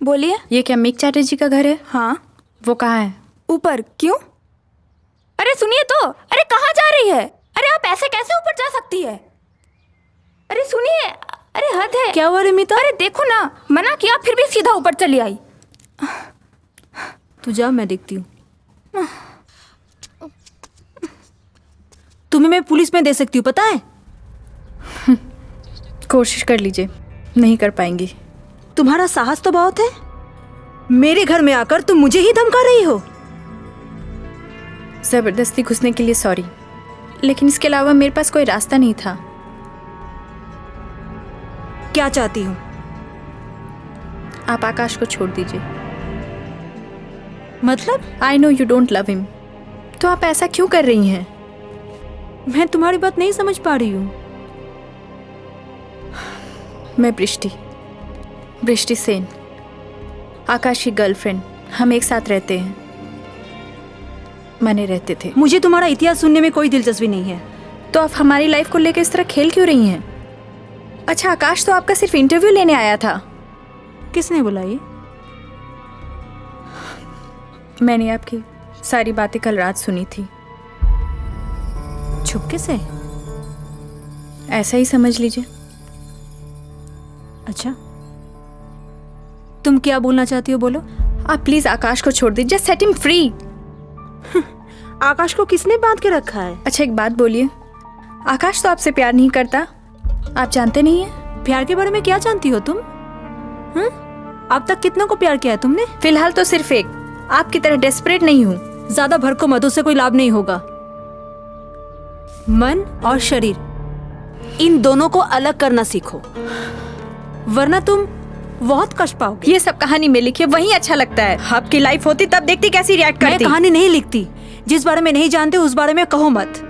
बोलिए। ये क्या मिक चैटर्जी का घर है? हाँ। वो कहाँ है? ऊपर। क्यों? अरे सुनिए तो। अरे कहाँ जा रही है? अरे आप ऐसे कैसे ऊपर जा सकती है? अरे सुनिए। अरे हद है। क्या हुआ रिमिता? अरे देखो ना, मना किया फिर भी सीधा ऊपर चली आई। तू जा, मैं देखती हूँ। तुम्हें मैं पुलिस में दे सकती हूँ, पता है? कोशिश कर लीजिए, नहीं कर पाएंगी। तुम्हारा साहस तो बहुत है। मेरे घर में आकर तुम मुझे ही धमका रही हो। जबरदस्ती घुसने के लिए सॉरी, लेकिन इसके अलावा मेरे पास कोई रास्ता नहीं था। क्या चाहती हूँ? आप आकाश को छोड़ दीजिए। मतलब? I know you don't love him, तो आप ऐसा क्यों कर रही हैं? मैं तुम्हारी बात नहीं समझ पा रही हूँ। मैं बृष्टि सेन, आकाश की गर्लफ्रेंड। हम एक साथ रहते हैं, माने रहते थे। मुझे तुम्हारा इतिहास सुनने में कोई दिलचस्पी नहीं है। तो आप हमारी लाइफ को लेकर इस तरह खेल क्यों रही हैं? अच्छा, आकाश तो आपका सिर्फ इंटरव्यू लेने आया था। किसने बुलाई? मैंने आपकी सारी बातें कल रात सुनी थी। छुपके से? ऐसा ही समझ लीजिए। अच्छा, तुम क्या बोलना चाहती हो, बोलो। आप प्लीज आकाश को छोड़ दीजिए, सेट हिम फ्री। आकाश को किसने बांध के रखा है? अच्छा एक बात बोलिए, आकाश तो आपसे प्यार नहीं करता, आप जानते नहीं हैं? प्यार के बारे में क्या जानती हो तुम? अब तक कितनों को प्यार किया है तुमने? फिलहाल तो सिर्फ एक। आपकी तरह डेस्परेट नहीं हूँ। ज्यादा भड़को मत, उससे कोई लाभ नहीं होगा। मन और शरीर, इन दोनों को अलग करना सीखो, वरना तुम बहुत कष्ट पाओगे। ये सब कहानी में लिखी है, वही अच्छा लगता है। आपकी लाइफ होती तब देखती कैसी रिएक्ट करती। मैं कहानी नहीं लिखती। जिस बारे में नहीं जानते उस बारे में कहो मत।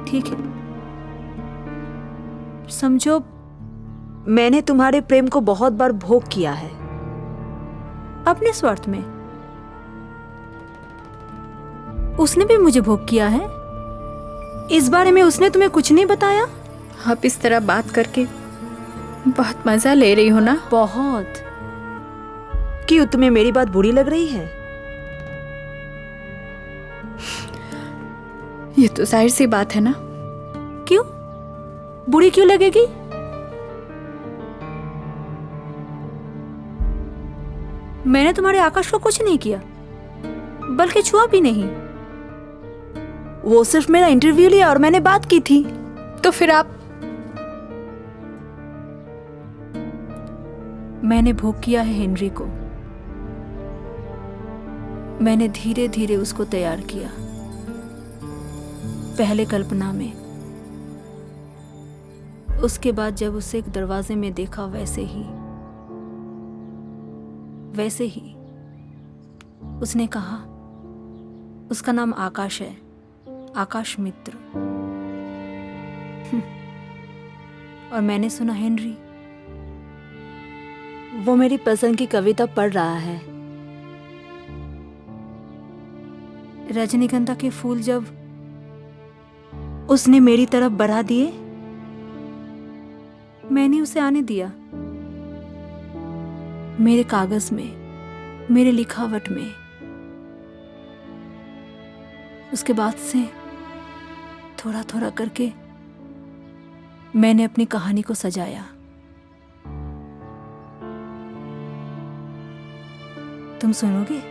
ठीक है, समझो मैंने तुम्हारे प्रेम को बहुत बार भोग किया है, अपने स्वार्थ में। उसने भी मुझे भोग किया है। इस बारे में उसने तुम्हें कुछ नहीं बताया? आप इस तरह बात करके बहुत मजा ले रही हो ना? बहुत। क्यों, तुम्हें मेरी बात बुरी लग रही है? ये तो जाहिर सी बात है ना। क्यों बुरी क्यों लगेगी? मैंने तुम्हारे आकाश को कुछ नहीं किया, बल्कि छुआ भी नहीं। वो सिर्फ मेरा इंटरव्यू लिया और मैंने बात की थी। तो फिर आप? मैंने भोग किया है हेनरी को। मैंने धीरे धीरे उसको तैयार किया, पहले कल्पना में, उसके बाद जब उसे एक दरवाजे में देखा वैसे ही उसने कहा उसका नाम आकाश है, आकाश मित्र। और मैंने सुना हेनरी वो मेरी पसंद की कविता पढ़ रहा है। रजनीगंधा के फूल जब उसने मेरी तरफ बढ़ा दिए, मैंने उसे आने दिया, मेरे कागज में, मेरे लिखावट में। उसके बाद से थोड़ा थोड़ा करके मैंने अपनी कहानी को सजाया। तुम सुनोगे?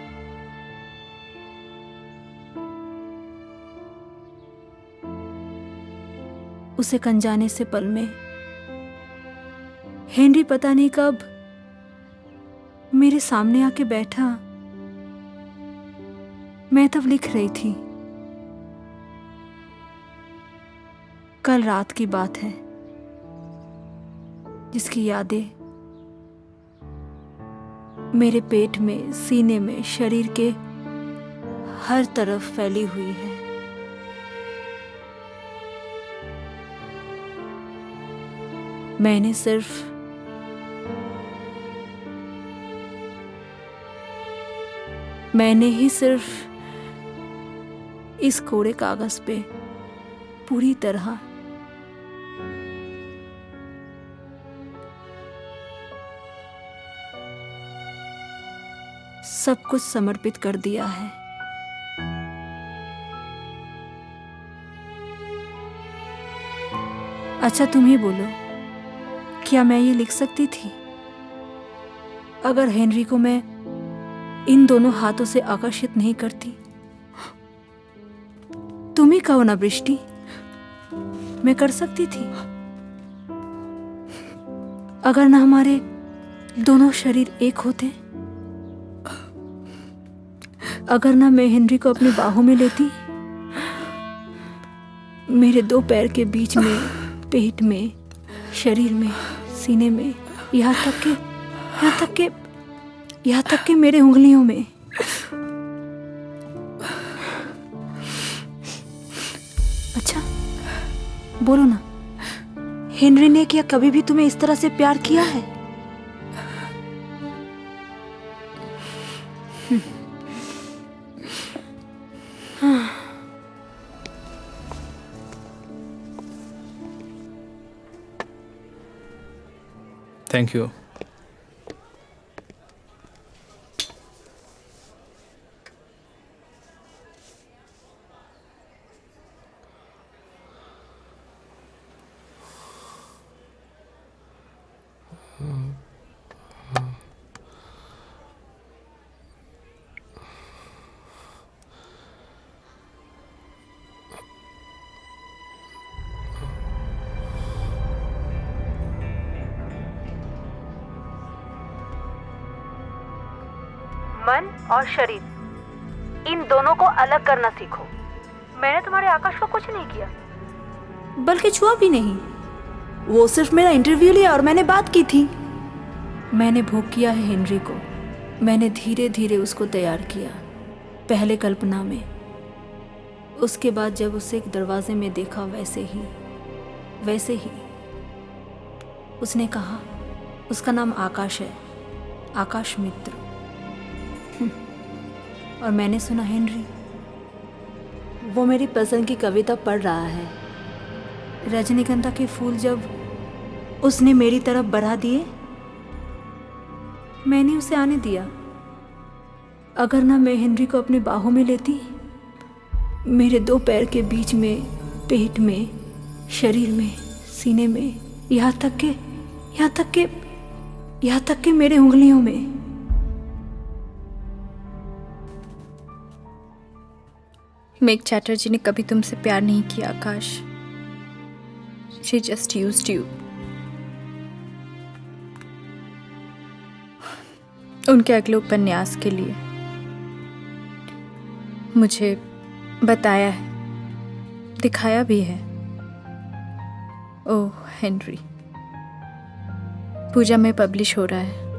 उसे अनजाने से पल में हेनरी पता नहीं कब मेरे सामने आके बैठा। मैं तब लिख रही थी। कल रात की बात है, जिसकी यादें मेरे पेट में, सीने में, शरीर के हर तरफ फैली हुई है। मैंने ही सिर्फ इस कोरे कागज पे पूरी तरह सब कुछ समर्पित कर दिया है। अच्छा तुम ही बोलो, क्या मैं ये लिख सकती थी? अगर हेनरी को मैं इन दोनों हाथों से आकर्षित नहीं करती? तुम ही कहो ना बृष्टि, मैं कर सकती थी। अगर ना हमारे दोनों शरीर एक होते, अगर ना मैं हेनरी को अपनी बाहों में लेती, मेरे दो पैर के बीच में, पेट में, शरीर में, सीने में, यहाँ तक के मेरे उंगलियों में। अच्छा बोलो ना, हेनरी ने क्या कभी भी तुम्हें इस तरह से प्यार किया है? Thank you. मन और शरीर, इन दोनों को अलग करना सीखो। मैंने तुम्हारे आकाश को कुछ नहीं किया, बल्कि छुआ भी नहीं। वो सिर्फ मेरा इंटरव्यू लिया और मैंने बात की थी। मैंने भोग किया है हेनरी को। मैंने धीरे धीरे उसको तैयार किया, पहले कल्पना में, उसके बाद जब उसे एक दरवाजे में देखा, वैसे ही उसने कहा उसका नाम आकाश है, आकाश मित्र। और मैंने सुना हेनरी, वो मेरी पसंद की कविता पढ़ रहा है। रजनीगंधा के फूल जब उसने मेरी तरफ बढ़ा दिए, मैंने उसे आने दिया। अगर ना मैं हेनरी को अपनी बाहों में लेती, मेरे दो पैर के बीच में, पेट में, शरीर में, सीने में, यहाँ तक के मेरे उंगलियों में। मेघ चैटर्जी ने कभी तुमसे प्यार नहीं किया Akash. She just used you. उनके अगले उपन्यास के लिए मुझे बताया है, दिखाया भी है। ओह हेनरी, पूजा में पब्लिश हो रहा है।